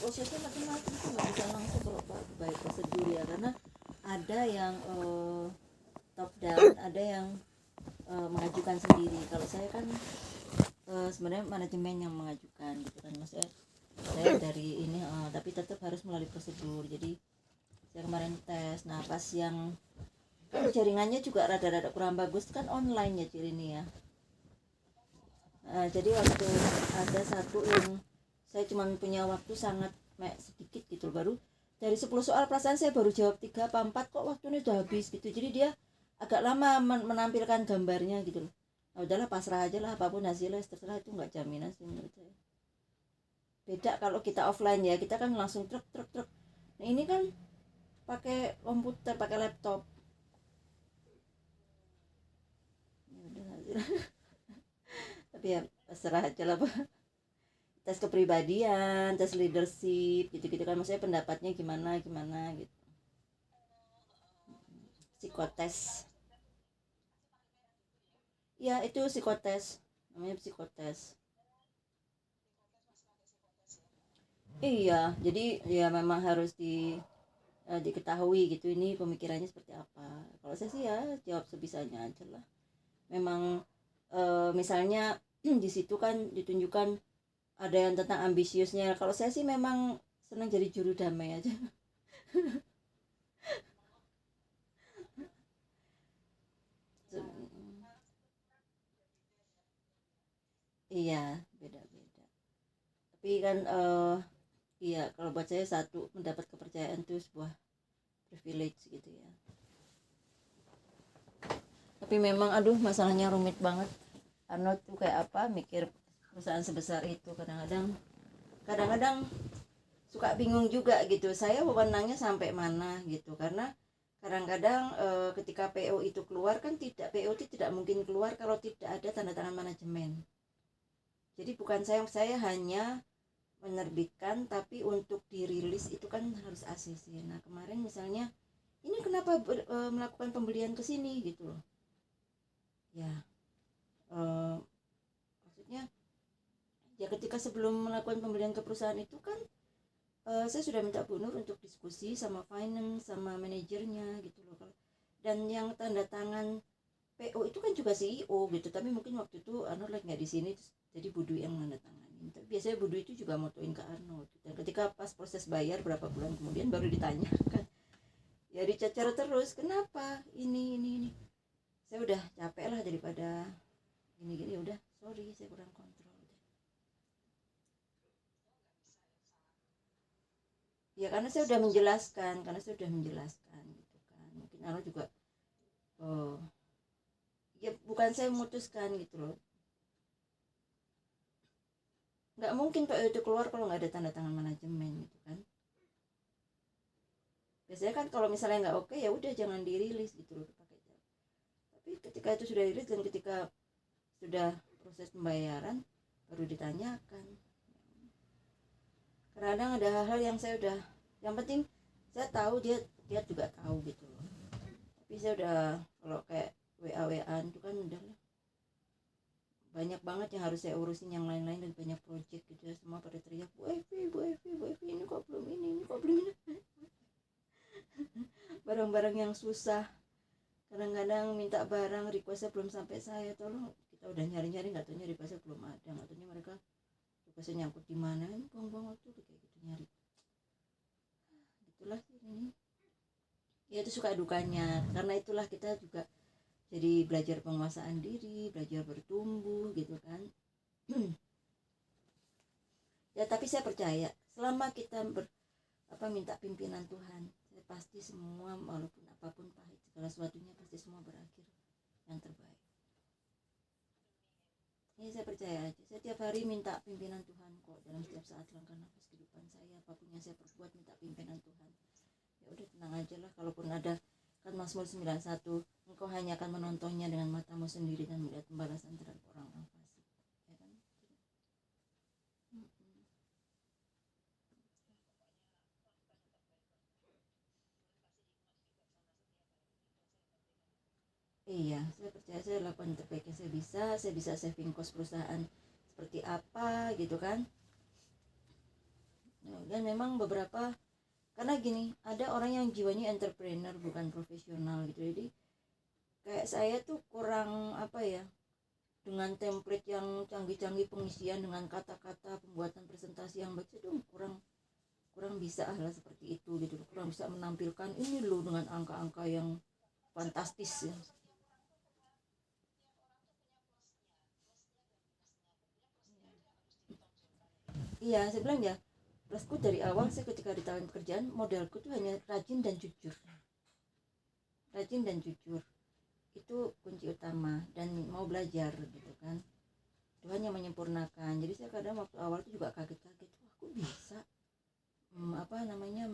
prosesnya macam-macam tuh, nggak bisa langsung kalau by prosedur ya, karena ada yang top down, ada yang mengajukan sendiri. Kalau saya kan sebenarnya manajemen yang mengajukan gitu kan, maksudnya saya dari ini tapi tetap harus melalui prosedur. Jadi saya kemarin tes, nah pas yang jaringannya juga rada-rada kurang bagus kan, online ya Cil ini ya. Jadi waktu ada satu yang saya cuma punya waktu sangat sedikit gitu, baru dari 10 soal perasaan saya baru jawab 3 apa 4 kok waktunya udah habis gitu. Jadi dia agak lama menampilkan gambarnya gitu loh. Nah, udahlah pasrah aja lah, apapun hasilnya terserah, itu nggak jaminan sih menurut saya. Beda kalau kita offline ya, kita kan langsung truk. Nah ini kan pakai komputer, pakai laptop. Ya udah hasil. Tapi ya pasrah aja lah Pak. Tes kepribadian, tes leadership gitu-gitu kan, maksudnya pendapatnya gimana gitu. Psikotes. Ya itu psikotes, namanya psikotes. Iya, jadi ya memang harus diketahui gitu, ini pemikirannya seperti apa. Kalau saya sih ya jawab sebisanya aja lah. Memang misalnya di situ kan ditunjukkan ada yang tentang ambisiusnya. Kalau saya sih memang senang jadi juru damai aja. Iya, beda-beda. Tapi kan iya, kalau buat saya satu, mendapat kepercayaan itu sebuah privilege gitu ya. Tapi memang aduh masalahnya rumit banget. Arnold tuh kayak apa mikir perusahaan sebesar itu, kadang-kadang suka bingung juga gitu, saya wewenangnya sampai mana gitu. Karena kadang-kadang ketika PO itu keluar kan, PO itu tidak mungkin keluar kalau tidak ada tanda tangan manajemen. Jadi bukan saya hanya menerbitkan, tapi untuk dirilis itu kan harus ACC. Nah kemarin misalnya ini kenapa melakukan pembelian ke sini gitu loh ya, maksudnya ya ketika sebelum melakukan pembelian ke perusahaan itu kan saya sudah minta Bu Nur untuk diskusi sama finance sama manajernya gitu loh. Dan yang tanda tangan PO itu kan juga CEO gitu, tapi mungkin waktu itu Arnold lagi nggak di sini, jadi Budu yang tanda tanganin. Tapi biasanya Budu itu juga motoin ke Arnold. Dan ketika pas proses bayar berapa bulan kemudian baru ditanyakan, ya dicacar terus, kenapa ini. Saya udah capek lah daripada gini udah, sorry saya kurang kontrol. Ya karena saya sudah menjelaskan, gitu kan. Mungkin Arnold juga oh ya bukan saya memutuskan gitu loh. Nggak mungkin PO itu keluar kalau nggak ada tanda tangan manajemen gitu kan. Biasanya kan kalau misalnya nggak oke ya udah jangan dirilis gitu loh, pakai. Tapi ketika itu sudah dirilis dan ketika sudah proses pembayaran baru ditanyakan. Kadang ada hal-hal yang saya udah, yang penting saya tahu, dia juga tahu gitu loh. Tapi saya udah, kalau kayak WA itu kan udah banyak banget yang harus saya urusin, yang lain-lain, dan banyak project gitu ya, semua pada teriak Bu Evi ini kok belum ini barang-barang yang susah. Kadang-kadang minta barang requestnya belum sampai saya, tolong, kita udah nyari-nyari nggak taunya requestnya belum ada, nggak taunya mereka requestnya nyangkut di mana, ini buang-buang waktu kayak gitu nyari. Itulah ini ya, itu suka dukanya. Karena itulah kita juga jadi belajar penguasaan diri, belajar bertumbuh gitu kan. Ya tapi saya percaya selama kita minta pimpinan Tuhan, saya pasti semua, walaupun apapun pahit segala sesuatunya, pasti semua berakhir yang terbaik. Ini saya percaya aja. Saya tiap hari minta pimpinan Tuhan kok, dalam setiap saat langkah nafas kehidupan saya, apapun yang saya perbuat minta pimpinan Tuhan. Ya udah tenang aja lah, kalaupun ada kan Mazmur 91, engkau hanya akan menontonnya dengan matamu sendiri dan melihat pembalasan terhadap orang-orang fasik, ya kan? Iya, saya percaya saya lakukan yang terbaik yang saya bisa saving cost perusahaan seperti apa gitu kan. Nah, dan memang beberapa, karena gini, ada orang yang jiwanya entrepreneur bukan profesional gitu, jadi kayak saya tuh kurang apa ya, dengan template yang canggih-canggih pengisian dengan kata-kata pembuatan presentasi yang baik itu kurang kurang bisa lah seperti itu gitu, kurang bisa menampilkan ini loh dengan angka-angka yang fantastis ya. Iya, saya bilang ya, plusku dari awal saya ketika ditawarin pekerjaan, modelku tuh hanya rajin dan jujur. Rajin dan jujur itu kunci utama, dan mau belajar gitu kan. Tuhan yang menyempurnakan. Jadi saya kadang waktu awal itu juga kaget-kaget, wah aku bisa apa namanya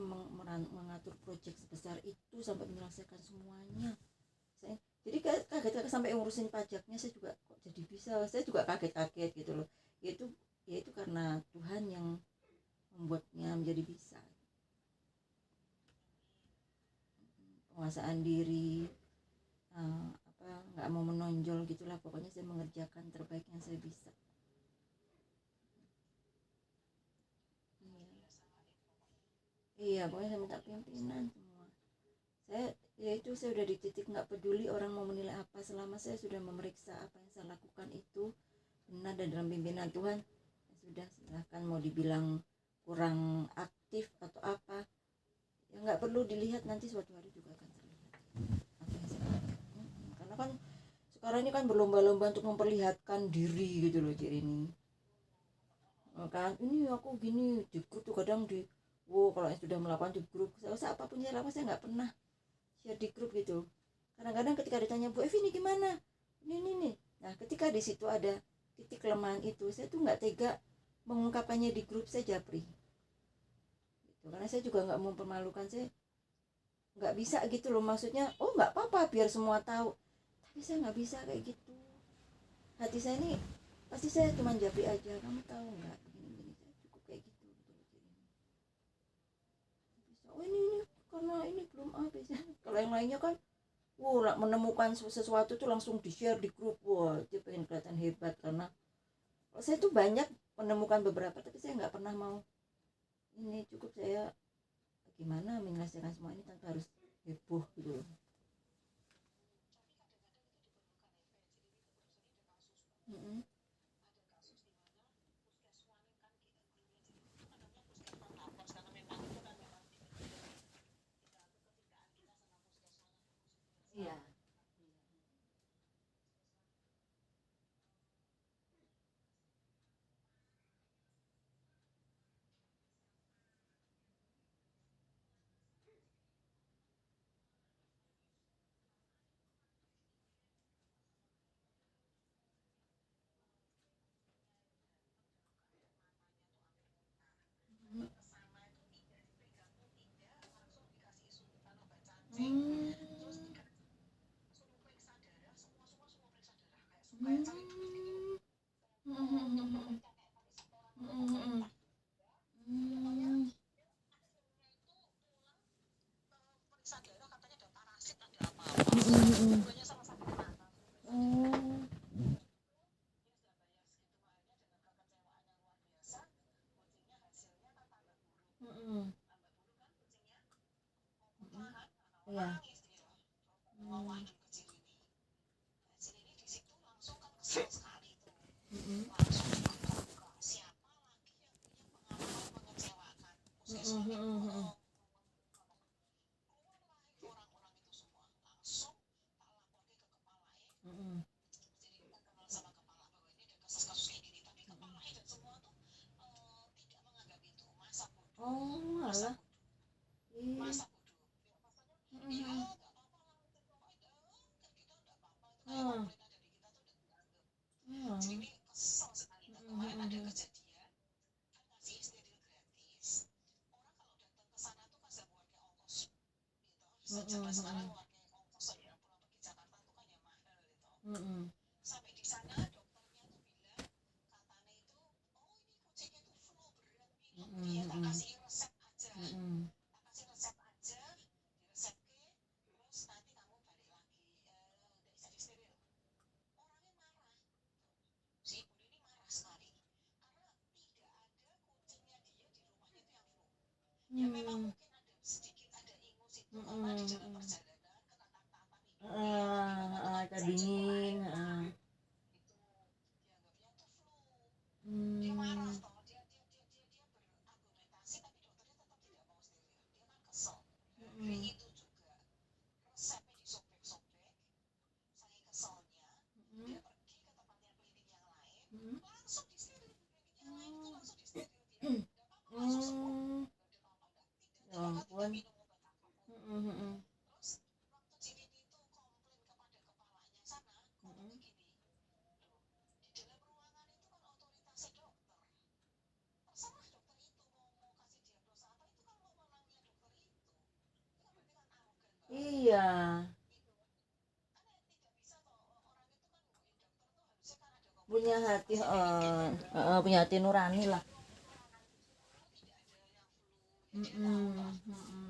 mengatur proyek sebesar itu sampai menyelesaikan semuanya. Jadi kaget-kaget sampai ngurusin pajaknya saya juga kok jadi bisa. Saya juga kaget-kaget gitu loh. Yaitu karena Tuhan yang membuatnya menjadi bisa. Penguasaan diri, apa nggak mau menonjol gitulah, pokoknya saya mengerjakan terbaik yang saya bisa. Iya, iya pokoknya saya minta pimpinan semua. Saya yaitu saya udah di titik nggak peduli orang mau menilai apa, selama saya sudah memeriksa apa yang saya lakukan itu benar dan dalam pimpinan Tuhan, ya sudah, silahkan mau dibilang kurang aktif atau apa, ya nggak perlu dilihat, nanti suatu hari juga akan terlihat apa yang saya lakukan. Karena kan sekarang ini kan berlomba-lomba untuk memperlihatkan diri gitu loh, Cik ini kan, ini aku gini di grup tuh kadang di, wow kalau yang sudah melakukan di grup, saya usah apapun saya lakukan, saya nggak pernah share di grup gitu. Kadang-kadang ketika ditanya Bu Evi ini gimana, ini nih, nah ketika di situ ada titik kelemahan itu, saya tuh nggak tega mengungkapkannya di grup, saya japri gitu. Karena saya juga nggak mau mempermalukan, saya nggak bisa gitu loh, maksudnya oh nggak apa-apa biar semua tahu, tapi saya nggak bisa kayak gitu. Hati saya ini pasti saya cuma japri aja, kamu tahu nggak gini-gini, saya cukup kayak gitu gitu loh. Bisa, oh ini karena ini belum habis. Kalau yang lainnya kan, wow menemukan sesuatu tuh langsung di share di grup, wah dia pengen kelihatan hebat. Karena kalau saya tuh banyak menemukan beberapa, tapi saya nggak pernah mau ini, cukup saya gimana menyelesaikan semua ini tanpa harus heboh gitu loh. Mm-mm. Iya. Hmm. Hmm. Hmm. Hmm. Hmm. Hmm. Oh. Hmm. Iya. Hmm. Hmm. Hmm. Hmm. punya hati punya hati nurani lah. Mm-mm, mm-mm.